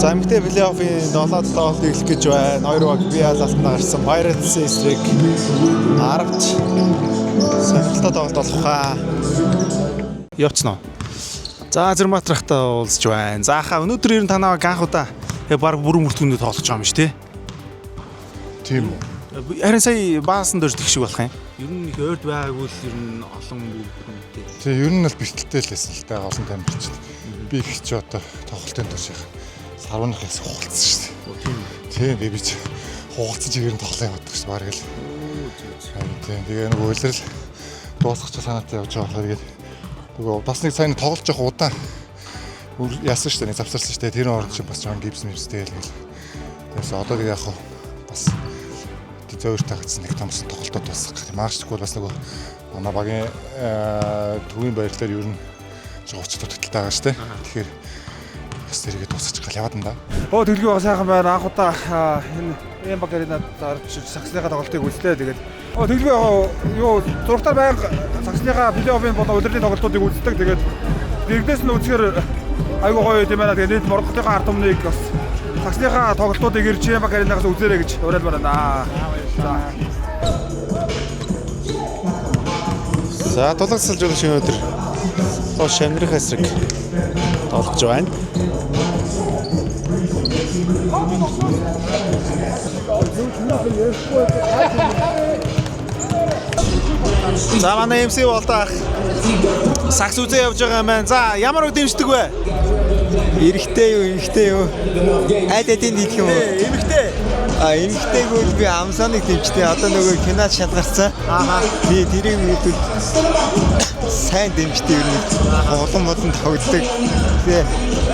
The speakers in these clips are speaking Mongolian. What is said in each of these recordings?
За эмэгтэй плей-оффын 7 тоглолт эхлэх гэж байна. Хоёр баг бие алалтанд гарсан Pirates эсрэг аргач сонирхолтой тоглолт болох хаа. Явцсан уу? За Зэрматрахтай уулзж байна. За хаа өнөөдөр ер нь танаа анх удаа баг бүрэн бүртгүүндээ тоглож байгаа юм шүү, тий? Тийм үү. Харин сая баасан дөрж тэгшиг болох юм. Ер нь их ойрд байгаагүй л ер нь олон бүртгүүнтэй. Тэгээ ер нь л бэлтгэлтэй л байсан л да олон тамирчид. Би их ч одоо тоглолтын турш сарвнах яс хугалцсан шүү дээ. Тийм би ч хугалцаж игээр нь тоглоом явдаг шүү баг л. Тийм тэгээ нэг үйлрэл дуусгах санаатай явж байгаа болохоор тэгээд нөгөө бас нэг сайн тоглож явах удаан яасан шүү дээ. Завсарсан шүү дээ. Тэр орж чинь бас жоон гипс мэрстэй л гэл. Тэгээс одоо тэгээ яг бас зөөр тагцсан нэг томсон тоглолтод дуусгах гэх юм. Маш тэгвэл бас нөгөө манай багийн төвийн баярлалаар ер нь жоо 30 төгтөлтэй байгаа шүү дээ. Тэгэхээр бас тэрийгээ дуусгах гал яваад энэ. Оо төлгөө сайхан байна. Анх удаа энэ баг аренад орж саксныхаа тоглолтыг үзлээ. Тэгээд төлгөө юу зургатаар байнга саксныхаа плей-оффын болон удирдлагын тоглолтуудыг үздэг. Тэгээд дэрэгдээс нь үзэхээр айгуу гоё юм байна. Тэгээд нийт Морготынхаа ард түмнийг бас саксныхаа тоглолтуудыг ирж баг аренагаас үзээрэй гэж уриалмаар байна. За тулгацлж байгаа шинэ өдөр. Шамрих эсрэг тоглож байна. За манай MC болдоох сакс үзээ явж байгаа юм байна. За ямар үг дэмждэг вэ? Эрэгтэй юу? Аль хэдийн хэлэх юм уу? Эмэгтэй. Эмэгтэйгүүд би амсааныг дэмждэг. Одоо нөгөө кинод шалгарсан. Би тэрийг мэдвэл сайн дэмждэг юм. Улам тоглодог. Тэгээ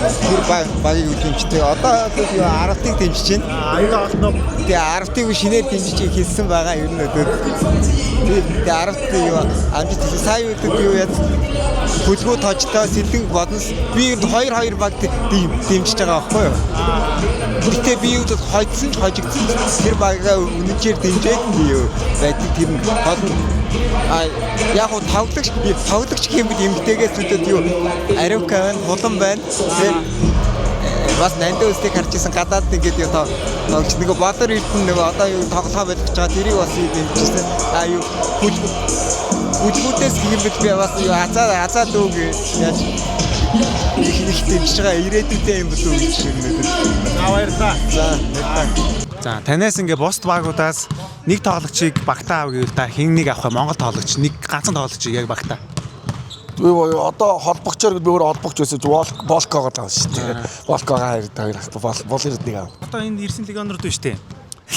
тэр багийг дэмждэг. Одоо би 10-ыг дэмжиж байна. Энэ олноо. Тэгээ 10-ыг шинээр дэмжиж хэлсэн байгаа юм өдөр. Тэгээ 10-ыг юу амжилт хийсэн. Сая өдөр юу яд хөлгөө тоожтой сэлэн боднос би 2-2 баг дэмжиж байгаа байхгүй юу? Гэтэ би юу хойдсон ч хожигдсон тэр багаа үнэнчээр дэмжээд би юу байдаг тэр нь яг хоо тоглогч хэмбэл эмгтэйгээс үүдээд юу аривка байна, хулан байна. Тэр бас нандаа үстэй харж исэн гадаад ингээд юу тоглож нөгөө бодор эрдэн нөгөө одоо юу тоглохоо байж байгаа тэрийг бас дэмжижсэн. Юу хүлгүүдээс хэмбэл би бас юу хазаа дүүг яаж их дэмжиж байгаа ирээдүйтэй юм болов уу гэж хэлмээр. баярлалаа. За танаас ингээ бусд багуудаас нэг тоглогчийг багтаа авах гэвэл та хэн нэг авах вэ? Монгол тоглогч нэг ганцхан тоглогчийг яг багтаа. Би одоо холбогчоор би өөрөө холбогч байсан чи Волкогоо таа шүү дээ. Волкогоо хоёр болоод нэг аа. Одоо энэ ирсэн легионерууд биш үү?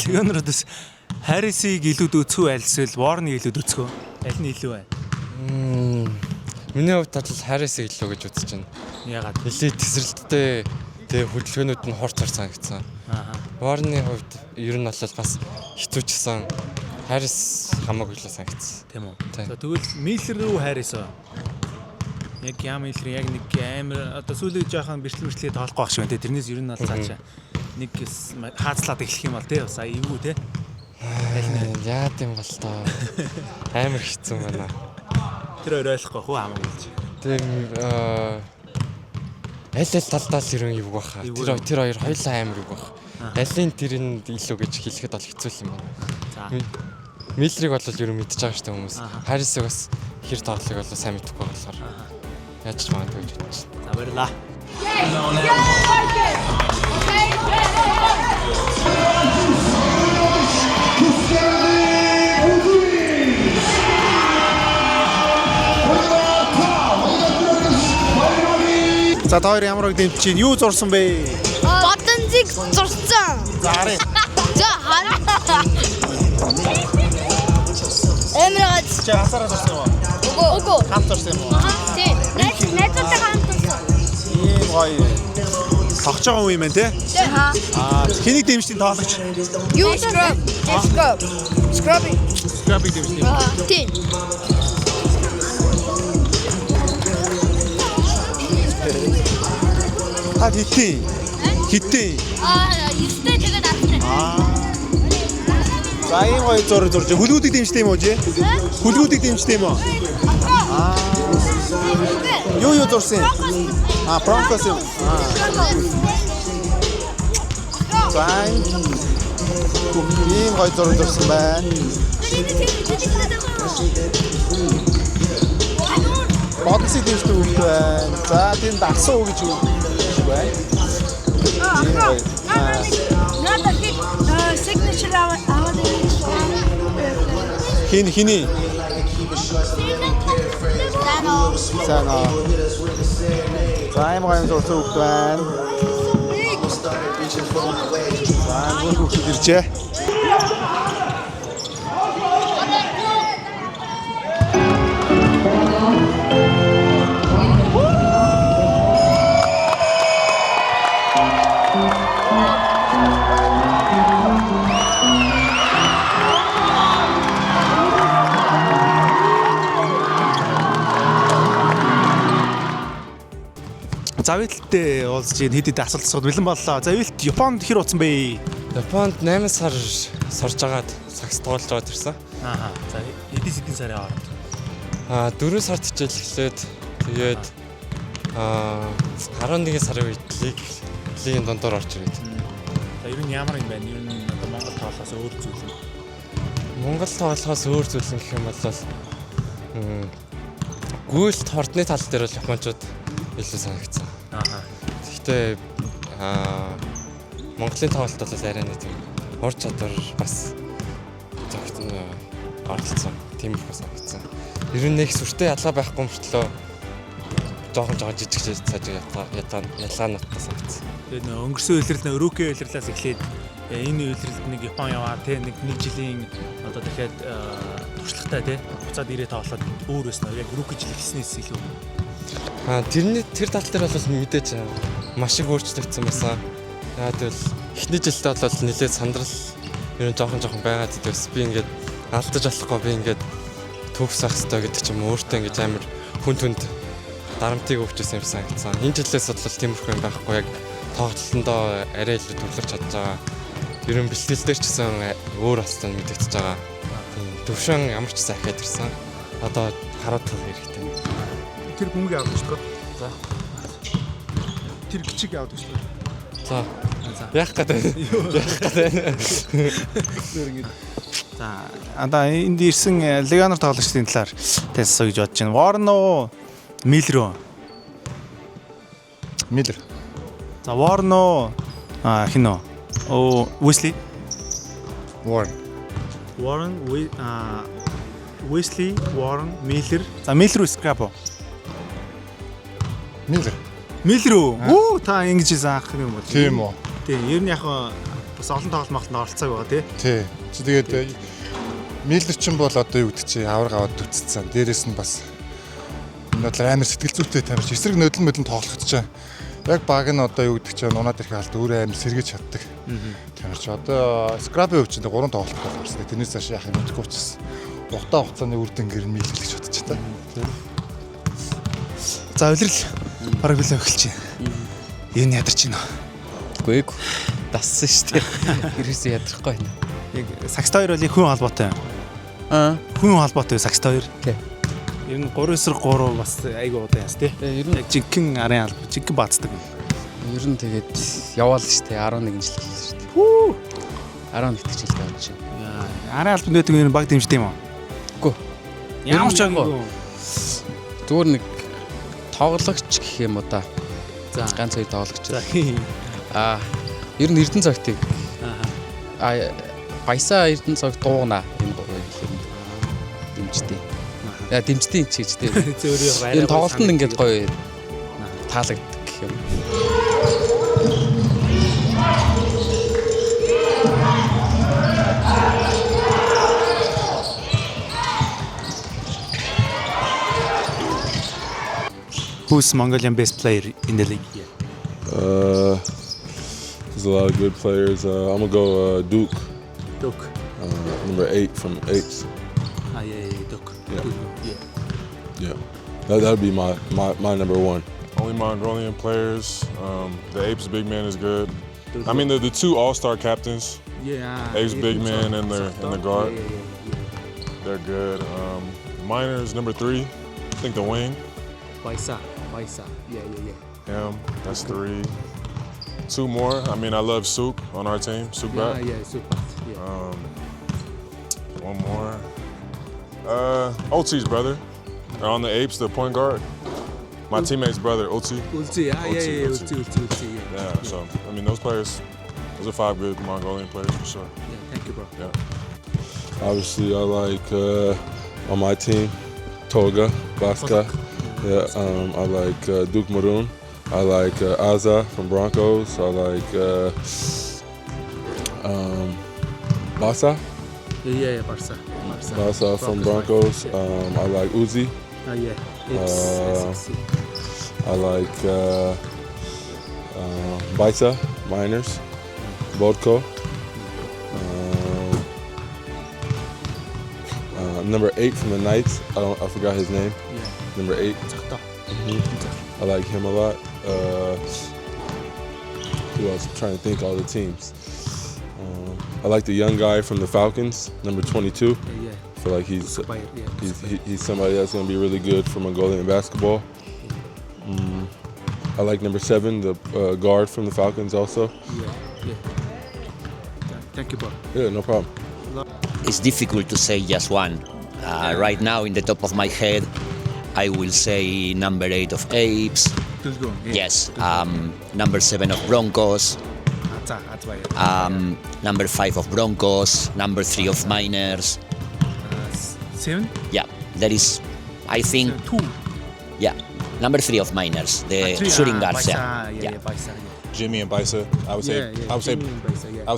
Легионеруудаас Харрисыг илүүд өцгөө альсвал Ворныг илүүд өцгөө. Аль нь илүү вэ? Миний хувьд бол Харрисыг илүү гэж үзэж байна. Ягаад? Нэлээд тесрэлттэй тэгээ хөдөлгөөнүүд нь хурц санагдсан. Ворны хувьд ер нь бол бас хэцүүчсэн. Харрис хамаагүй л санагдсан. Тийм үү? За тэгвэл Миллер рүү Харрис оо. Яг Миллер яг нэг амар одоо сүүлийн жоохон бэртлээ тоолохгүй байх шиг байна те. Тэрнээс ер нь бол цаашаа нэг хаацлаад эхлэх юм бол те. Сая эвгүй те. Яа гэм бол тоо. Амар хэцүү байна. Тэр ойлгохгүй хөө хамаагүй л чи. Тэгээ аль талдаа л ирэн юу баха. Тэр хоёр хоёулаа амар юу баха. Алын тэрний илүү гэж хэлэхэд бол хэцүү юм байна. За. Миллерийг бол ер нь мэдчихэж байгаа шүү дээ хүмүүс. Харрисыг бас хэр тоглохыг бол сайн мэдэхгүй болохоор яаж ч магадгүй гэж бодож байна. За баярлаа. За та хоёр ямар үг дэмжиж чинь юу зурсан бэ? Бодонцыг зурсан. Заарэ. За хараа. Эмрагц. Чи хасараа зурсан юм уу? Үгүй. Хамт зурсан юм уу? Тийм. Найзтай хамт зурсан. Ийм гоё. Тогч байгаа юм байна те? Хэнийг дэмжтийн тоглогч? Юу Scrub. Scrub-ыг дэмжтийн. Тийм. Хитэн. Юустай тэгээд авсан. За ийм гоё зурж хөлгүүдийг дэмждэг юм уу чи? Хөлгүүдийг дэмждэг юм уу? Юу зурсан? Бронкос юм. За ийм гоё зураг зурсан байна. Бодсон дэвштэй үг байна. За тийм дагсан үг гэж үг байна. Надад signature аваад Хиний Сана. За ийм гоё зурсан үг байна. За бүгд иржээ. За Вилттэй уулзж хэд хэд асуулт асууд бэлэн боллоо. За Вилт Японд хэр утсан бэ? Японд 8 сар сурж агаад сакс тоглож аваад ирсэн. Аа. За эдийн сарын хооронд. 4 сард хичээл эхлээд тэгээд 11 сарын үед лигийн дундуур орж ирээд. За ер нь ямар юм байна? Ер нь одоо Монгол тоглохоос өөр зүйл юм. Монгол тоглохоос өөр зүйл гэх юм бол гүйлт хордны тал дээр бол японочууд илүү санагдсан. Гэхдээ Монголын тоглолт бол арай нэг тийм ур чадвар бас зөвхөн оролцсон. Тийм их санагдсан. Ер нь нэг сүртэй ялгаа байхгүй мөртлөө жоохон жижиг цааж ялгаануудтай санагдсан. Тэгээд өнгөрсөн үйлрэл Өрөкийн үйлрэлээс эхлээд энэ үйлрэлд нэг Япон яваа те нэг жилийн одоо дахиад туршлагатай те буцаад ирээ тоглоод өөр байсан. Яг Өрөкийн жил эхлснээс илүү. Тэр тал дээр бол мэдээж маш их өөрчлөгдсөн байсан. Яагаад гэвэл эхний жилдээ бол нэлээд сандрал ер нь жоохон байгаад идвэс. Би ингээд алдаж болохгүй би ингээд төгс ах хэрэгтэй гэдэг ч юм өөртөө ингээд амар хүнд дарамтыг өгчсэн юм санагдсан. Энэ жилээс бол тиймэрхүү юм байхгүй яг тоглолтондоо арай илүү төвлөрч чадж байгаа. Ер нь бэлтгэл дээр ч гэсэн өөр астай мэдэгдэж байгаа. Төвшин ямар ч сайхаад ирсэн. Одоо хараад тал хэрэгтэй. Тэр бүмгийг авах шүү дээ. За. Тэр гिचиг авах шүү дээ. За. Яах гэдэг. За, анда энд ирсэн легионер тоглогчдын талаар тайлсаа гэж бодож байна. Warren уу, Miller үү? Miller. За, Warren уу, хин үү? Wesley. Warren, Wesley, Warren, Miller. За, Miller уу, Scrabo? Miller үү? Оо, та ингэж заах юм бол. Тийм үү. Тийм, ер нь яг бас олон тоглолт оролцоог байгаа тий. Тий. Чи тэгээд Miller ч юм бол одоо юу гэдэг чи авраг аваад үтцсэн. Дээрээс нь бас энэ бол амар сэтгэл зүйтэй тамирч эсрэг нөдлөн тоглох гэж байна. Яг баг нь одоо юу гэдэг чи унаад ирэх алт өөрөө амар сэргийж чаддаг. Тамирч одоо Scrabble хувьд чинь 3 тоглолт болсон. Тэрнээс цааш яах юм мэдэхгүй учраас ухтаа хугацааны үр дүнгээр Miller гэж бодож та. За улирал бараг билээ эхэлж байна. Юу нь ядарч байна вэ? Үгүй дассан шүү дээ. Ерөөсөө ядрахгүй байна. Яг сакстай хоёр бол хүн холбоотой. Хүн холбоотой сакстай хоёр. Тий. Ер нь 3/3 бас айгүй удаа яс тий. Ер нь яг жинхэнэ арын алба, жинхэнэ баацдаг. Ер нь тэгээд яваал шүү дээ. 11 жил хэлсэн шүү дээ. Хүү. 11 жил явж байна. Арын албанд байдаг юм баг дэмждэг юм уу? Үгүй. Ямар ч агуу. Зүгээр нэг тоглогч гэх юм уу да. За ганц хоёр тоглогч. За. Ер нь Эрдэнэ цагтыг. Баясаа Эрдэнэ цаг дуугна энэ гоё юм. Дэмждэг. Яа дэмждэг ч гэж дээ. Зөөрийн баяраа. Энэ тоглолтод ингээд гоё таалагддаг гэх юм. Who's Mongolian best player in the league here? There's a lot of good players. I'm gonna go Duke. Duke. Number 8 from 8s. Yeah, Duke. Yeah. That'd be my number 1. Only Mongolian players. The Apes big man is good. I mean the 2 all-star captains. Yeah. Apes big man and the guard. They're good. Miners number 3. I think the wing. Baisa. Yeah. Him. That's 3. 2 more. I mean, I love Souk on our team. Souk back. Yeah, super. Yeah. One more. OT's brother. On the Apes, the point guard. My teammate's brother, OT. Ulti, yeah. Yeah, so, I mean, those are 5 good Mongolian players for sure. Yeah, thank you, bro. Yeah. Obviously, I like on my team, Toga, Baska. Yeah, I like Duke Maroon. I like Aza from Broncos. I like Basa. Yeah, Barca. Basa from Broncos. I like Uzi. Yeah. I like Baisa, Miners, Bodko. Number 8 from the Knights. I forgot his name. Yeah. Number 8. I like him a lot. Who else? I'm trying to think all the teams. I like the young guy from the Falcons, number 22. Yeah. I feel like he's somebody that's going to be really good for Mongolian basketball. I like number 7, the guard from the Falcons also. Yeah. Thank you, bro. Yeah, no problem. It's difficult to say just one. Right now, in the top of my head, I will say number 8 of Apes. Yes. Number 7 of Broncos. Number 5 of Broncos. Number 3 of Miners. 7? Yeah, that is, I think. 2. Yeah, number 3 of Miners, the shooting guards. Baisa. Jimmy and Baisa. I would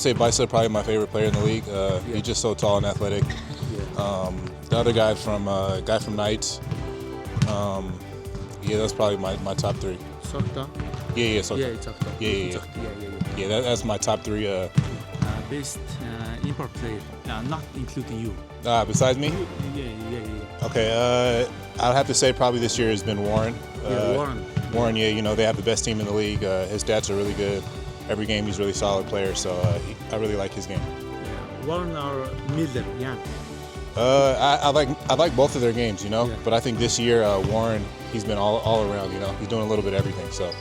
say Baisa probably my favorite player in the league. He's just so tall and athletic. The other guy from Knights. That's probably my top 3. Sokta? Yeah, Sokta. Yeah, that's my top 3. Best import player, not including you. Besides me? Yeah. Okay, I'd have to say probably this year has been Warren. Warren. Warren, they have the best team in the league. His stats are really good. Every game he's a really solid player, so I really like his game. Warren or Miller, yeah. I like both of their games, but I think this year Warren, he's been all around, he's doing a little bit of everything. So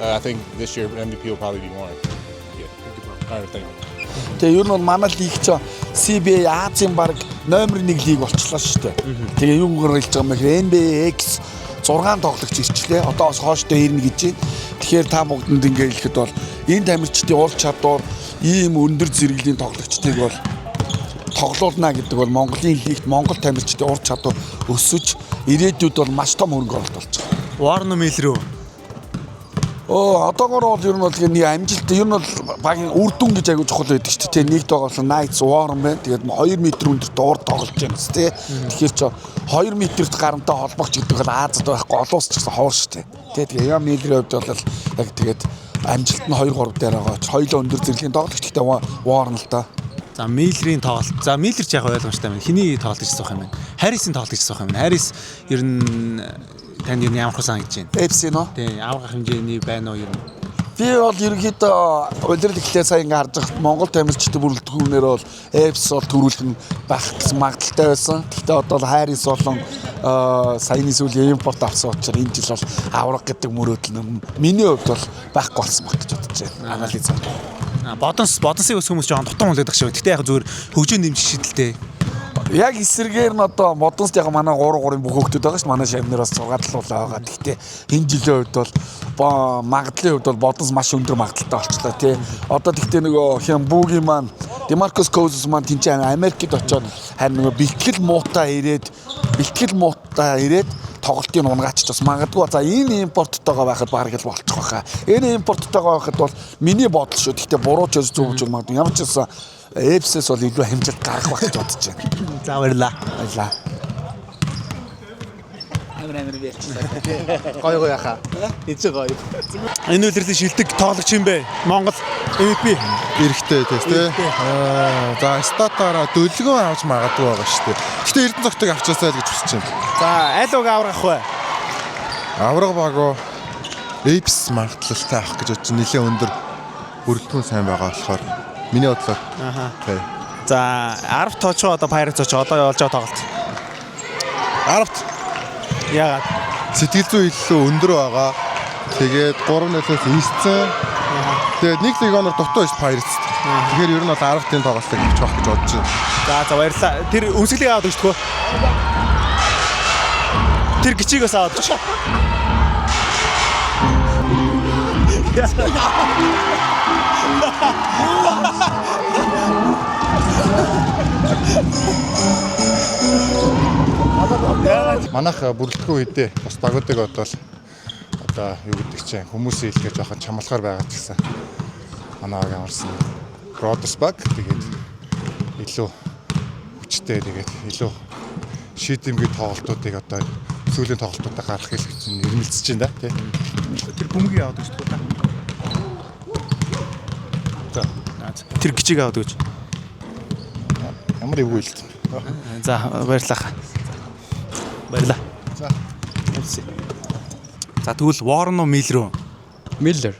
I think this year MVP will probably be Warren. Yeah. All right, thank you. Тэгээ ер нь манай лиг ч CBA Азийн баг номер 1 лиг болчихлоо шүү дээ. Тэгээ юугаар хэлж байгаа юм бэ? NBA X 6 тоглогч ирчлээ. Одоо бас хооштой ирнэ гэж байна. Тэгэхээр та бүгдэнд ингээ хэлэхэд бол энэ тамирчдын ур чадвар ийм өндөр зэрэглэлийн тоглогчдыг бол тоглоулна гэдэг бол Монголын лигт Монгол тамирчдын ур чадвар өсөж ирээдүйд бол маш том хөрөнгө оруулалт болж байгаа. Warren Miller үү? Одоогоор бол ер нь бол нэг амжилт ер нь бол багийн үр дүн гэж аягүй чухал байдаг шүү дээ. Нэгд байгаа бол Knights Warren байна. Тэгээд 2 м өндөрт дуур тоглож байна шүү дээ. Тэгэхээр ч 2 м-т гарантай холбогч гэдэг бол Азад байхгүй олоос ч гэсэн ховор шүү дээ. Тэгээд яа Miller-ийн хувьд бол яг тэгээд амжилт нь 2-3 дээр байгаа. Хоёулаа өндөр зэрэглэлийн тоглогч гэхдээ Warren л та. За Miller-ийн тоглолт. За Miller ч яг ойлгомжтой байна. Хиний тоглож ирсэн юм бэ? Harris-ийн тоглож ирсэн юм байна. Harris ер нь танд юу ямар хөө санагдаж байна? FC нөө. Тийм, аврах хэмжээний байна уу ер нь? Би бол ерөнхийдөө улирал ихлээр сая ингээ харж байгаа Монгол тамирчдын бүрэлдэхүүнээр бол FC бол төрүүлэх нь байх гэсэн магадaltaй байсан. Гэхдээ одоо бол Harris болон саяны сүүлийн импорт авсан учраас энэ жил бол аврах гэдэг мөрөөдөл нь миний хувьд бол байхгүй болсон баг гэж бодож байна. Анализ. Бодонсын ус хүмүүс жоохон дутан үлээдэг шүү. Гэхдээ яг зүгээр хөгжөө нэмжих шийдэлтэй. Яг эсрэгээр нь одоо модонст яг манай 3-3-ын бүх хөлтөд байгаа шүү. Манай шавнараас 6 талуулаа байгаа. Гэхдээ энэ жилийн хувьд бол магадлалын хувьд бол бодонс маш өндөр магадaltaй болчлаа тий. Одоо тэгтээ нөгөө хэм Бүүгийн маань Demarcus Cousins маань тэнцээ Америкт очоод харин нөгөө бэлтгэл муутай ирээд тоглолтын унгаач бас магадгүй за энэ импорттойгоо байхад баг л болчих واخа. Энэ импорттойгоо байхад бол миний бодол шүү. Тэгтээ буруу ч зөв ч магадгүй. Ямар ч байсан FC-с бол илүү хэмжээд гарах байх гэж бодож байна. За баярлаа. Амар бэрчсэн. Гоё яхаа. Эцэг гоё. Энэ үлрэлийн шилдэг тоглогч юм бэ? Монгол MVP эрэхтэй тий. За статаараа дөлгөө авч магадгүй байгаа шүү дээ. Гэтэ Эрдэнэ цогтойг авчаасаа л гэж хүсэж байна. За аль уг аврах вэ? Авраг багоо Apes магадлалтай авах гэж бодож нэлээ өндөр бүрэлдэхүүн сайн байгаа болохоор миний бодлоор. Тий. За 10 тоочоо одоо Pirates очоо одоо явуулж байгаа тоглолт. 10-т яагаад сэтгэл зүй илүү өндөр байгаа. Тэгээд 3-0-аас ийцсэн. Тэгээд нэг лигоноор дутуу биш Pirates. Тэгэхээр ер нь бол 10-ын тоглолтыг авчих واخ гэж бодож байна. За баярлалаа. Тэр өмсгөлийг аваад өгчдгөө. Тэр гिचигээс аваад өгч. Манайх бүрэлдэхүүн үедээ бас багуудыг одоо юу гэдэг чинь хүмүүсийн хэлгээ жоохон чамлахаар байгаа ч гэсэн манайг амарсан Родос баг тэгээд илүү хүчтэй тэгээд илүү шийдэмгий тоглолтуудыг одоо сүүлийн тоглолтуудаа гаргах гэж нэрмэлцэж байна тий. Тэр бөмбөгийг аваад өгч таа. Тэр гिचиг аваад өгч. Ямар эвгүй л. За баярлалаа. Баярлалаа. За. За тэгвэл Warren уу Miller үү? Miller.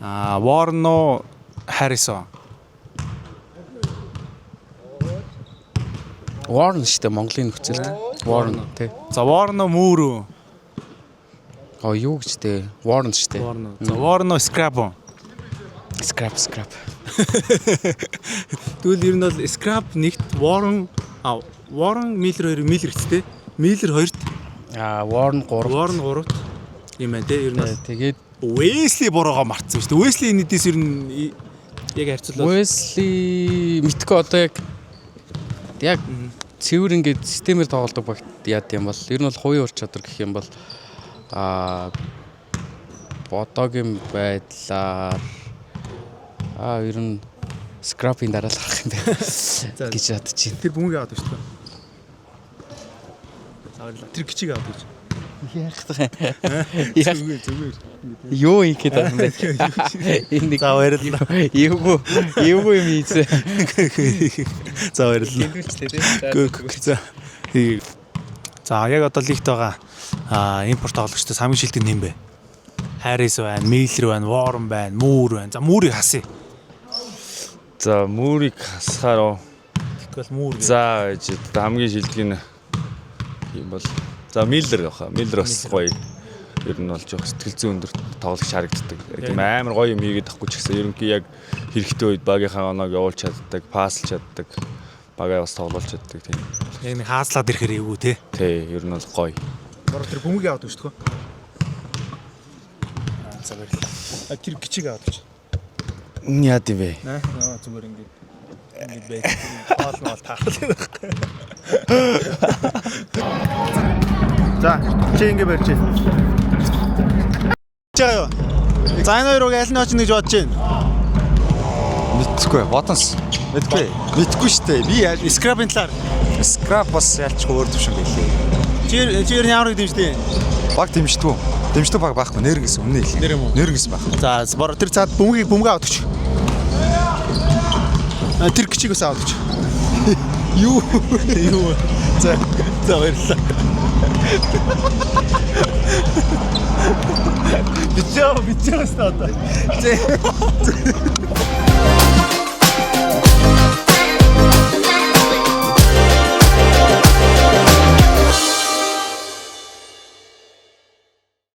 Warren уу Harrison? Warren штэ Монголын нөхцөлд. Warren тий. За Warren уу Moore үү? Юу гэж тий? Warren штэ. За Warren уу Scrap үү? Scrap. Тэгвэл ер нь бол Scrap нэгт Warren Miller 2 Miller гэжтэй. Miller 2-т Warren 3. Warren 3-т юм байна те ер нь. Тэгээд Wesley буруугаа мартсан шүү дээ. Wesley нэдээс ер нь яг харьцуулбал Wesley мэдгүй одоо яг цэвэр ингээд системээр тоглодог багт яад юм бол ер нь бол хувийн ур чадвар гэх юм бол бодогийн байдлаар ер нь Scrap-ийн дараа л гарах юм байна гэж бодож байна. Тэр бөмбөгийг аваад шүү дээ. Тэр гिचиг аваад гэж. Зүгээр. Юу их гэдэг юм бэ? Энэ за баярлалаа. Эвгүй юм ийзээ. За баярлалаа. За яг одоо лигт байгаа импорт тоглогчтой хамгийн шилдэг нэм бэ? Harris байна, Miller байна, Warren байна, Moore байна. За Moore-ыг хасъя. За Moore-ыг хасахаар тэгвэл Moore. За хамгийн шилдэг нь юм бол за Miller гэх. Miller бас гоё. Ер нь бол жоох сэтгэл зүйн өндөр тоглогч харагддаг. Тийм амар гоё юм хийгээд тахгүй ч гэсэн ерөнхий яг хэрэгтэй үед багийнхаа оноог явуулж чаддаг, паслж чаддаг. Багаа бас тоглуулж чаддаг тийм. Яг нэг хаазлаад ирэхээр эвгүй те. Тий, ер нь бол гоё. Бор тэр бөмбөгийг аваад өгчдгөө. За баярлалаа. Тэр гिचиг аваад өгч. Яа тийм бэ? Зүгээр ингээд байж тоол таарлаа байхгүй. За чи ингэ барьж байна. Чаа юу? За энэ хоёрыг аль нь очно гэж бодож байна? Мэдхгүй. Бодонс. Мэдгүй шүү дээ. Би Scrap-ын талаар. Scrap бас ялчгүй өөр төвшин байлээ. Чи ямар нэг дэмждэг юм? Баг дэмждэг. Дэмждэг баг байхгүй. Нэргээс өмнө хэлээ. Нэргээс баг. За бор тэр цаад бөмбөгийг аваад өгч. Тэр гिचигээс аваад өгч. Юу? За баярлалаа. Бичээ өстөө.